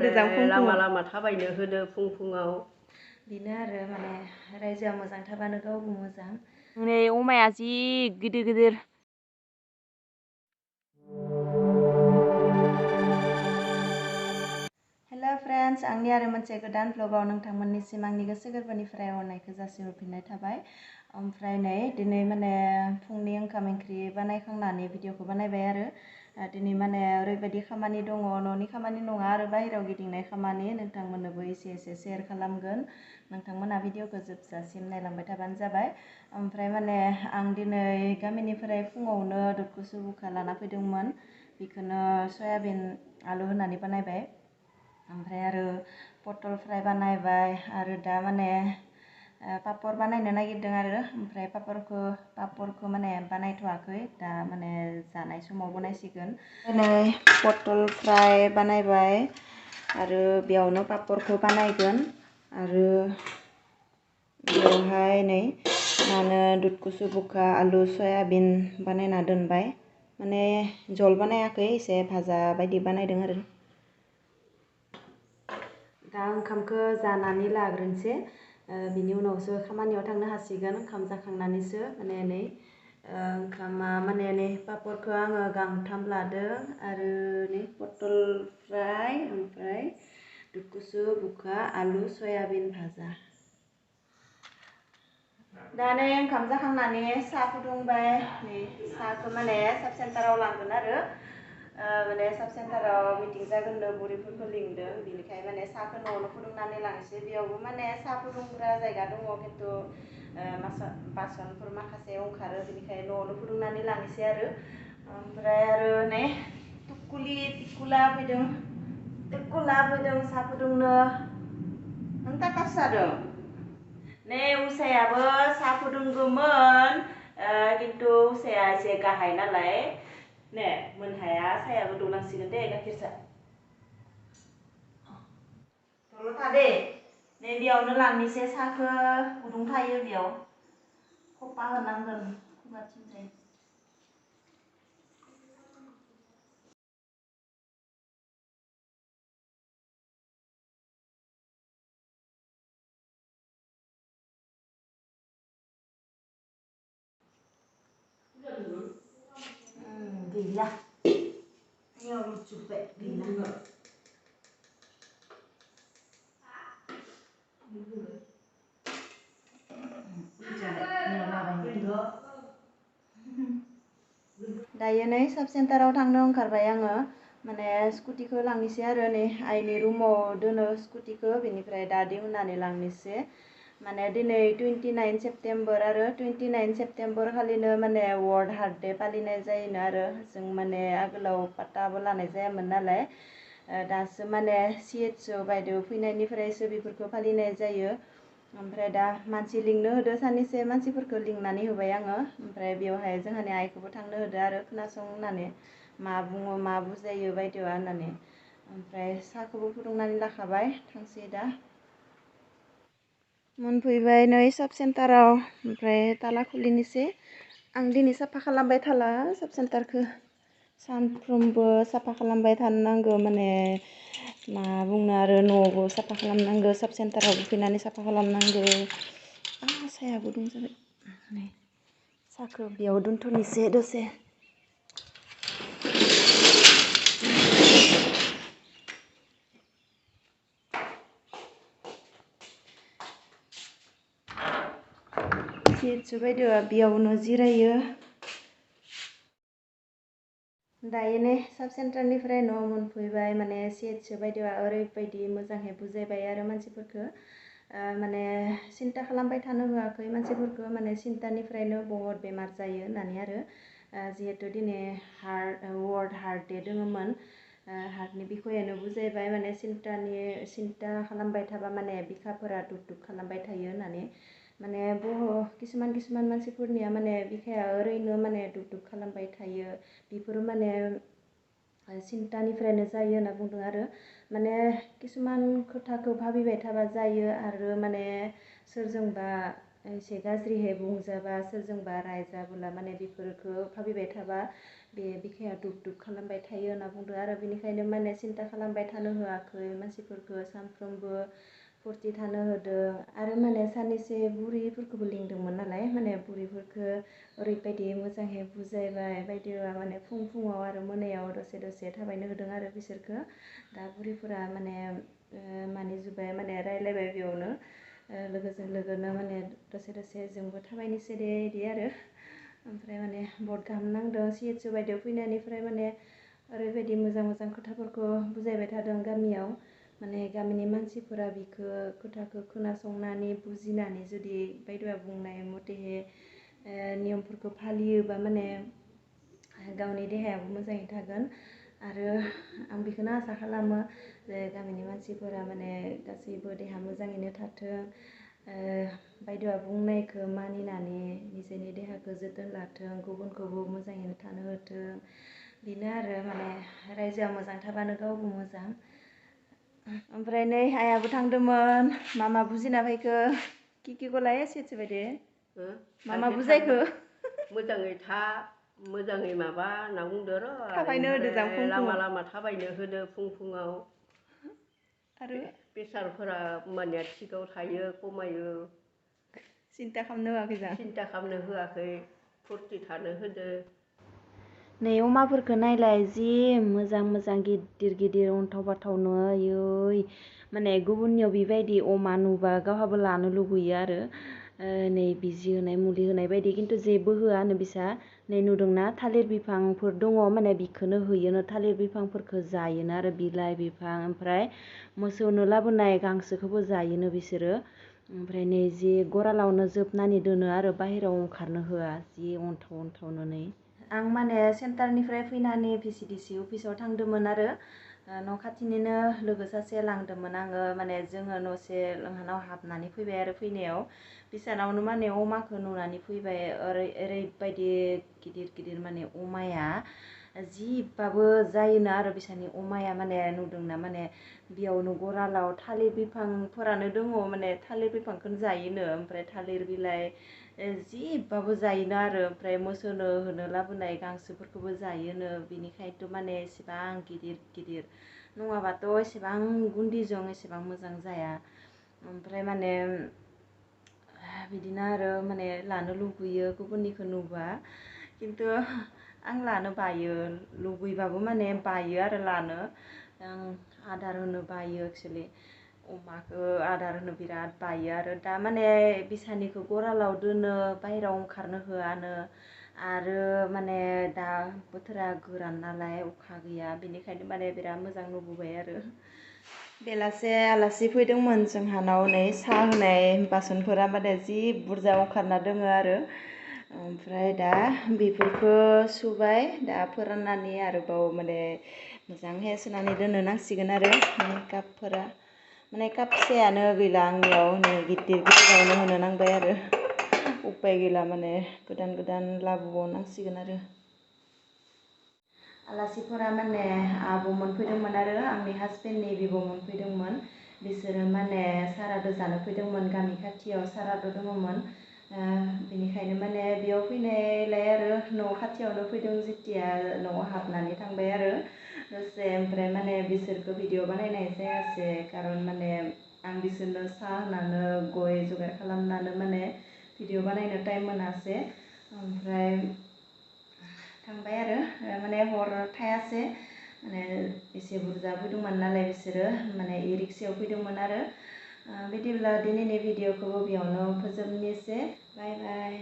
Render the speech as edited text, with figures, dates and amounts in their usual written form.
गोजां लामा लामा थाबायनो होदो फुङाव बेनो आरो माने रायजोआ मोजां थाबानो गावबो मोजां। नै अमाया जि गिदिर गिदिर हेलो फ्रेन्ड्स, आंनि आरो मोनसे गोदान ब्लगाव नोंथांमोननिसिम आंनि गोसो गोरबोनिफ्राय अननायखौ जासिहरफिननाय थाबाय। ओमफ्राय नै दिनै माने फुंनि ओंखाम ओंख्रि बानायखांनानै भिडिअखौ बानायबाय आरो दिनै माने ओरैबायदि खामानि दङ, न'नि खामानि नङा आरो बाहेरायाव गिदिंनाय खामानि, नोंथांमोननोबो एसे शेयार खालामगोन। नोंथांमोना भिडिअखौ जोबजासिम नायलांबाय थाबानो जाबाय। ओमफ्राय माने आं दिनै गामिनिफ्राय फुङावनो दुधखौ बुखा लाना फैदोंमोन, बेखौनो सयाबिन आलु होनानै बानायबाय। ओमफ्राय आरो पटल फ्राय बानायबाय आरो दा माने पापर बानायनो नागिरदों आरो ओमफ्राय पापरखौ माने बानायथ'वाखै, दा माने जानाय समाव बानायसिगोन। नै पटल फ्राय बानायबाय आरो बेयावनो पापरखौ बानायगोन आरो बेवहाय नै माने दुधकुसु बुखा आलु सयाबिन बानायना दोनबाय, माने जल बानायाखै, एसे भाजा बायदि बानायदों आरो। दा ओंखामखौ जानानै लाग्रोनोसै, बिनि उनावसो खामानियाव थांनो हासिगोन। ओंखाम जाखांनानैसो माने नै ओंखामा माने नै पापरखौ आङो गांथाम लादों आरो नै पटल फ्राय ओमफ्राय दुधकुसु बुखा आलु सयाबिन भाजा। दा नै ओंखाम जाखांनानै साहा फुदुंबाय, नै साहाखौ माने साब सेन्टाराव लांगोन आरो माने साब सेन्टाराव मिटिं जागोननो, बुरैफोरखौ लिंदों, बिनिखायनो माने साहाखौ न'आवनो फुदुंनानै लांसै। बेयावबो माने साहा फुदुंग्रा जायगा दङ, खिन्थु बासनफोर माखासे ओंखारो, बेनिखायनो न'आवनो फुदुंनानै लांनोसै आरो। ओमफ्राय आरो नै टिकुला फैदों साहा फुदुंनो। नों टाटासो जादों? नै उसायाबो साहा फुदुंगौमोन, खिन्थु उसाया एसे गाहाय नालाय ने मोनहाया, साहायाबो दौलांसिगोन दे गाइखेर सा। दल' था दे, नै बेयावनो लांनोसै साहाखौ, गुदुं थायो बेयाव, खफा होनांगोन खुगाथिंजाय। गैला, बेयाव लुजोब्बाय, गैला। दायो नै साब सेन्टाराव थांनो ओंखारबाय आङो, माने स्कुटिखौ लांनोसै आरो नै आइनि रुमाव दोनो स्कुटिखौ, बेनिफ्राय दा दिहुननानै लांनोसै। माने दिनै 29 सेप्तेम्बर आरो 29 सेप्तेम्बर खालिनो माने वर्ल्ड हार्ट डे फालिनाय जायोनो आरो। जों माने आगोलाव पात्ताबो लानाय जायामोन नालाय, दासो माने CHO बायदेव फैनायनिफ्रायसो बेफोरखौ फालिनाय जायो। ओमफ्राय दा मानसि लिंनो होदो, सानैसो मानसिफोरखौ लिंनानै होबाय आङो। ओमफ्राय बेवहाय जोंहानि आइखौबो थांनो होदो आरो, खोनासं होननानै, मा बुङो मा बुजायो बायदेवा होननानै। ओमफ्राय साहाखौबो फुदुंनानै लाखाबाय, थांसै दा। मोनफैबाय नै साब सेन्टाराव, ओमफ्राय ताला खुलिनोसै। आं दिनै साफा खालामबाय थाला साब सेन्टारखौ, सानफ्रोमबो साफा खालामबाय थानो नांगौ, माने मा बुंनो आरो, न'आवबो साफा खालामनांगौ, साब सेन्टारावबो फैनानै साफा खालामनांगौ। साहाया गुदुं जाबाय, नै साहाखौ बेयाव दोनथ'नोसै दसे। CHO बायदेवा बेयावनो जिरायो। दायो नै साब सेन्टारनिफ्राय न' मोनफैबाय, माने CHO बायदेवा ओरैबायदि मोजाङै बुजायबाय आरो मानसिफोरखौ, माने सिन्था खालामबाय थानो होआखै मानसिफोरखौ, माने सिन्तानिफ्रायनो बहुत बेमार जायो होननानै आरो। जिहेथु दिनै वर्ल्ड हार्ट डे दङमोन, हार्टनि बिखयानो बुजायबाय, माने सिन्ता खालामबाय थाबा माने बिखाफोरा दुब दुब खालामबाय थायो होननानै। माने किसुमान मानसिफोरनिया माने बिखाया ओरैनो माने दुब दुब खालामबाय थायो, बेफोरो माने सिन्तानिफ्रायनो जायो होनना बुंदों आरो। माने किसुमान खोथाखौ भाबिबाय थाबा जायो, आरो माने सोरजोंबा एसे गाज्रिहै बुंजाबा, सोरजोंबा रायजाबोला माने बेफोरखौ भाबिबाय थाबा बे बिखाया दुब दुब खालामबाय थायो होनना बुंदों आरो बेनिखायनो माने सिन्था खालामबाय थानो होआखै मानसिफोरखौ सानफ्रोमबो फुरथि थानो होदों आरो माने सानैसो बुरैफोरखौबो लिंदोंमोन नालाय माने बुरैफोरखौ ओरैबायदि मोजाङै बुजायबाय बायदिया माने फुङाव आरो मोनायाव दसे दसे थाबायनो होदों आरो बिसोरखौ दा बुरैफोरा माने मानिजुब्बाय माने रायलायबाय बेयावनो लोगोजों लोगोनो माने दसे दसे जोंबो थाबायनोसै दे इदि आरो ओमफ्राय माने बहुत गाहाम नांदों CHO बायदियाव फैनायनिफ्राय माने ओरैबायदि मोजां खोथाफोरखौ बुजायबाय थादों गामियाव माने गामिनि मानसिफोरा बिखौ खोथाखौ खोनासंनानै बुजिनानै जुदि बायद'आ बुंनाय मथेहे नियमफोरखौ फालियोबा माने गावनि देहायाबो मोजाङै थागोन आरो आं बेखौनो आसा खालामो जे गामिनि मानसिफोरा माने गासैबो देहा मोजाङैनो थाथों बायद'आ बुंनायखौ मानिनानै निजेनि देहाखौ जोथोन लाथों गुबुनखौबो मोजाङैनो थानो होथों बेनो आरो माने रायजोआ मोजां थाबानो गावबो मोजां ओमफ्राय नै आइयाबो थांदोंमोन मा बुजिना फैखो कि गलाय सेथि बायदि मा बुजायखो मोजाङै था मोजाङै माबा होनना बुंदो र' थाबायनो होदो जां लामा थाबायनो होदो फुङाव आरो प्रेसारफोरा होमबानिया थिगाव थायो खमायो सिन्था खालामनो होआखै जों सिन्था खालामनो होआखै फुरथि थानो होदो नै अमाफोरखौ नायलाय जि मोजां गिदिर अन्थाव बाथावनो आयै माने गुबुननियाव बेबायदि अमा नुबा गावहाबो लानो लुगैयो आरो नै बिजि होनाय मुलि होनाय बायदि खिन्थु जेबो होआनो बिसा नै नुदोंना थालिर बिफांफोर दङ माने बिखौनो होयोनो थालिर बिफांफोरखौ जायोनो आरो बिलाइ बिफां ओमफ्राय मोसौनो लाबोनाय गांसोखौबो जायोनो बिसोरो ओमफ्राय नै जि गरालावनो जोबनानै दोनो आरो बाहेरायाव ओंखारनो होआ जि अन्थावनो नै आं माने सेन्टारनिफ्राय फैनानै VCDC अफिसाव थांदोंमोन आरो न' खाथिनिनो लोगो सासे लांदोंमोन आङो माने जोङो न'से लोंहानाव हाबनानै फैबाय आरो फैनायाव बिसानावनो माने अमाखौ नुनानै फैबाय ओरैबायदि गिदिर माने अमाया जिबाबो जायोनो आरो बिसानि अमाया माने नुदोंना माने बेयावनो गरालाव थालिर बिफांफोरानो दङ माने थालिर बिफांखौनो जायोनो ओमफ्राय थालिर बिलाइ जिबाबो जायोनो आरो ओमफ्राय मोसौनो होनो लाबोनाय गांसोफोरखौबो जायोनो बिनिखायनोथ' माने एसेबां गिदिर नङाबाथ' एसेबां गुन्दिजों एसेबां मोजां जाया ओमफ्राय माने बिदिनो आरो माने लानो लुबैयो गुबुननिखौ नुबा खिन्थु आं लानो बायो लुबैबाबो माने बायो आरो लानो आं आदार होनो बायो एक्सुवेलि अमाखौ आदार होनो बिराद बायो आरो दा माने बिसानिखौ गरालाव दोनो बाहेरायाव ओंखारनो होआनो आरो माने दा बोथोरा गोरान नालाय अखा गैया बेनिखायनो माने बिराद मोजां नुबोबाय आरो बेलासे आलासि फैदोंमोन जोंहानाव नै साहा होनाय बासनफोरा माने जि बुरजा ओंखारना दोङो आरो ओमफ्राय दा बेफोरखौ सुबाय दा फोराननानै आरोबाव माने मोजांहाय सुनानै दोननो नांसिगोन आरो कापफोरा माने काप फिसायानो गैला आंनियाव नै गिदिरावनो होनो नांबाय आरो उपाय गैला माने गोदान लाबोबावनांसिगोन आरो आलासिफोरा माने आब'मोन फैदोंमोन आरो आंनि हाजबेन्डनि बिब'मोन फैदोंमोन बिसोरो माने सारादु जानो फैदोंमोन गामि खाथियाव सारादु दङमोन बेनिखायनो माने बेयाव फैनायलाय आरो न' खाथियावनो फैदों जेथिया न'आव हाबनानै थांबाय आरो दसे ओमफ्राय माने बिसोरखौ भिडिअ बानायनाय जायासै खारन माने आं बिसोरनो साहा होनानै गय जगार खालामनानै माने भिडिअ बानायनो टाइम मोनासै ओमफ्राय थांबाय आरो माने हर थायासै माने एसे बुरजा फैदोंमोन नालाय बिसोरो माने रिक्सायाव फैदोंमोन आरो बिदिब्ला दिनैनि भिडिअखौ बेयावनो फोजोबनोसै बाय बाय